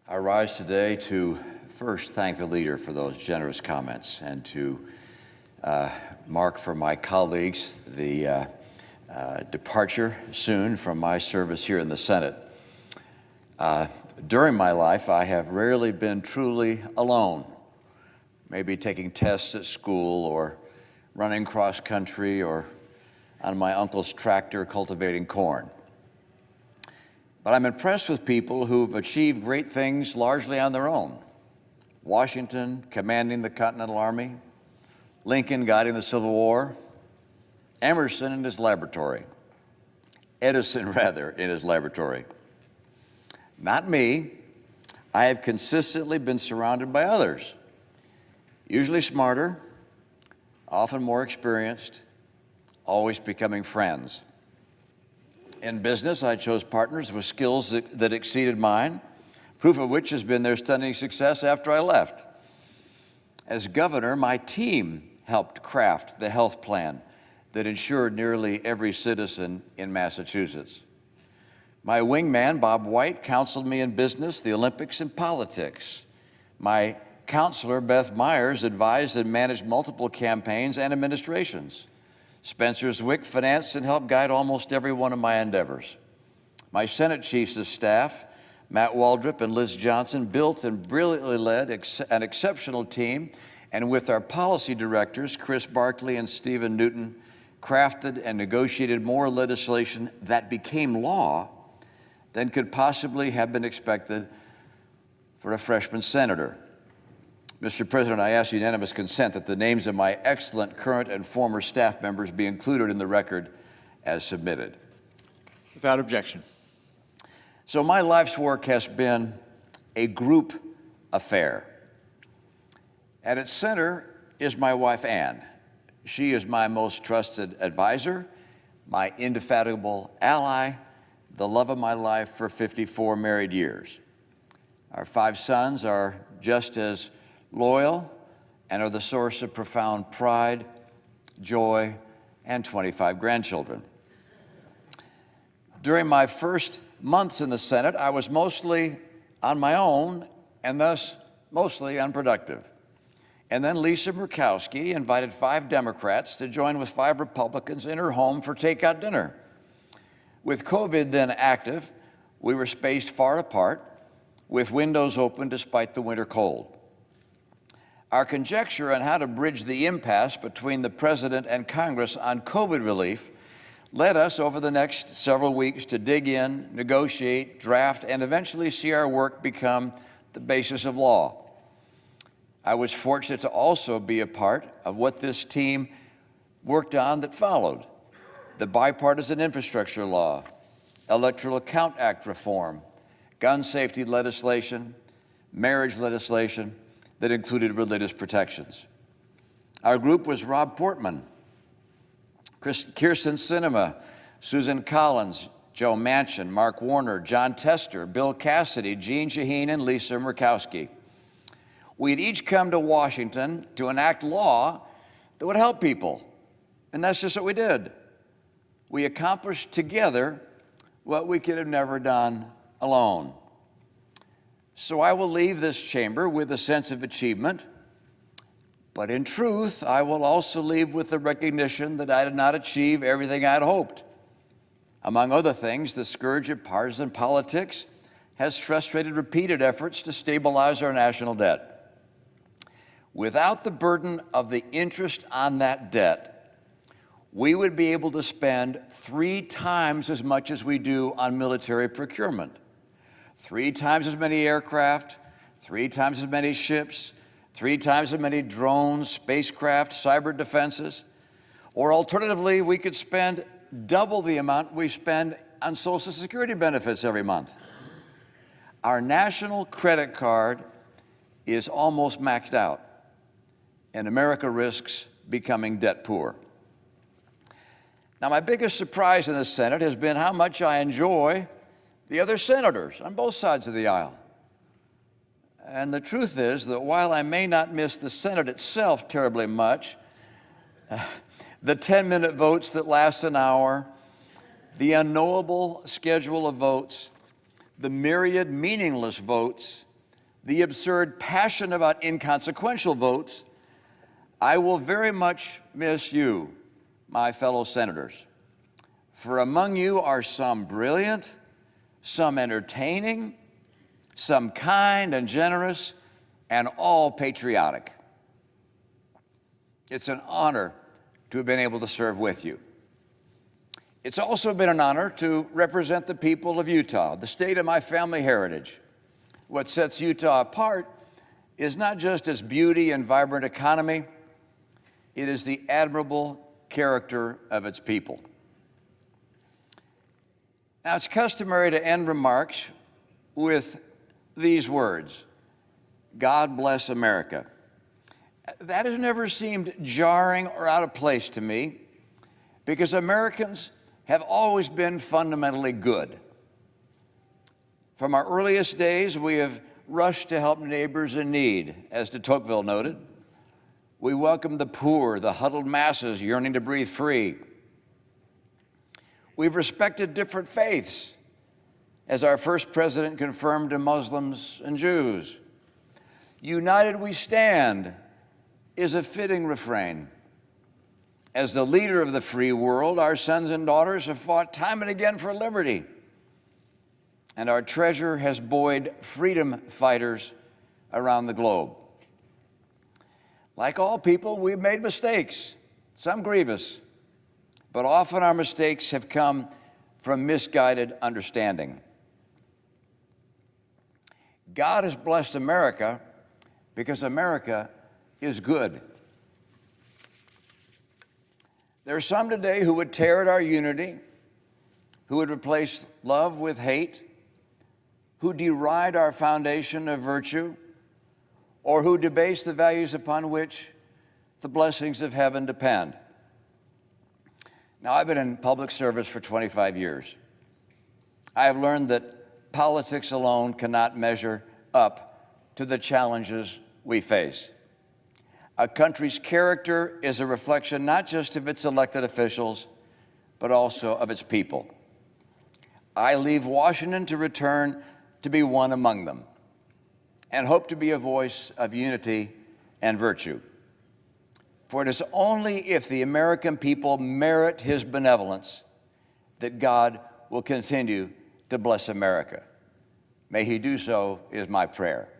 I rise today to first thank the leader for those generous comments and to mark for my colleagues the departure soon from my service here in the Senate. During my life, I have rarely been truly alone, maybe taking tests at school or running cross country or on my uncle's tractor cultivating corn. But I'm impressed with people who've achieved great things largely on their own. Washington commanding the Continental Army, Lincoln guiding the Civil War, Emerson in his laboratory, Edison rather in his laboratory. Not me. I have consistently been surrounded by others, usually smarter, often more experienced, always becoming friends. In business, I chose partners with skills that exceeded mine, proof of which has been their stunning success after I left. As governor, my team helped craft the health plan that insured nearly every citizen in Massachusetts. My wingman, Bob White, counseled me in business, the Olympics, and politics. My counselor, Beth Myers, advised and managed multiple campaigns and administrations. Spencer Zwick financed and helped guide almost every one of my endeavors. My Senate chiefs of staff, Matt Waldrop and Liz Johnson, built and brilliantly led an exceptional team, and with our policy directors, Chris Barkley and Stephen Newton, crafted and negotiated more legislation that became law than could possibly have been expected for a freshman senator. Mr. President, I ask unanimous consent that the names of my excellent current and former staff members be included in the record as submitted. Without objection. So my life's work has been a group affair. At its center is my wife, Ann. She is my most trusted advisor, my indefatigable ally, the love of my life for 54 married years. Our 5 sons are just as loyal and are the source of profound pride, joy, and 25 grandchildren. During my first months in the Senate, I was mostly on my own and thus mostly unproductive. And then Lisa Murkowski invited 5 Democrats to join with 5 Republicans in her home for takeout dinner. With COVID then active, we were spaced far apart, with windows open despite the winter cold. Our conjecture on how to bridge the impasse between the President and Congress on COVID relief led us over the next several weeks to dig in, negotiate, draft, and eventually see our work become the basis of law. I was fortunate to also be a part of what this team worked on that followed: the bipartisan infrastructure law, Electoral Count Act reform, gun safety legislation, marriage legislation that included religious protections. Our group was Rob Portman, Kirsten Sinema, Susan Collins, Joe Manchin, Mark Warner, John Tester, Bill Cassidy, Jeanne Shaheen, and Lisa Murkowski. We'd each come to Washington to enact law that would help people, and that's just what we did. We accomplished together what we could have never done alone. So I will leave this chamber with a sense of achievement, but in truth, I will also leave with the recognition that I did not achieve everything I'd hoped. Among other things, the scourge of partisan politics has frustrated repeated efforts to stabilize our national debt. Without the burden of the interest on that debt, we would be able to spend 3 times as much as we do on military procurement. 3 times as many aircraft, 3 times as many ships, 3 times as many drones, spacecraft, cyber defenses. Or alternatively, we could spend double the amount we spend on Social Security benefits every month. Our national credit card is almost maxed out, and America risks becoming debt poor. Now, my biggest surprise in the Senate has been how much I enjoy the other senators on both sides of the aisle. And the truth is that while I may not miss the Senate itself terribly much, the 10-minute votes that last an hour, the unknowable schedule of votes, the myriad meaningless votes, the absurd passion about inconsequential votes, I will very much miss you, my fellow senators. For among you are some brilliant, some entertaining, some kind and generous, and all patriotic. It's an honor to have been able to serve with you. It's also been an honor to represent the people of Utah, the state of my family heritage. What sets Utah apart is not just its beauty and vibrant economy, it is the admirable character of its people. Now, it's customary to end remarks with these words, God bless America. That has never seemed jarring or out of place to me because Americans have always been fundamentally good. From our earliest days, we have rushed to help neighbors in need, as de Tocqueville noted. We welcome the poor, the huddled masses yearning to breathe free. We've respected different faiths, as our first president confirmed to Muslims and Jews. United we stand is a fitting refrain. As the leader of the free world, our sons and daughters have fought time and again for liberty, and our treasure has buoyed freedom fighters around the globe. Like all people, we've made mistakes, some grievous, but often our mistakes have come from misguided understanding. God has blessed America because America is good. There are some today who would tear at our unity, who would replace love with hate, who deride our foundation of virtue, or who debase the values upon which the blessings of heaven depend. Now, I've been in public service for 25 years. I have learned that politics alone cannot measure up to the challenges we face. A country's character is a reflection not just of its elected officials, but also of its people. I leave Washington to return to be one among them, and hope to be a voice of unity and virtue. For it is only if the American people merit his benevolence that God will continue to bless America. May he do so, is my prayer.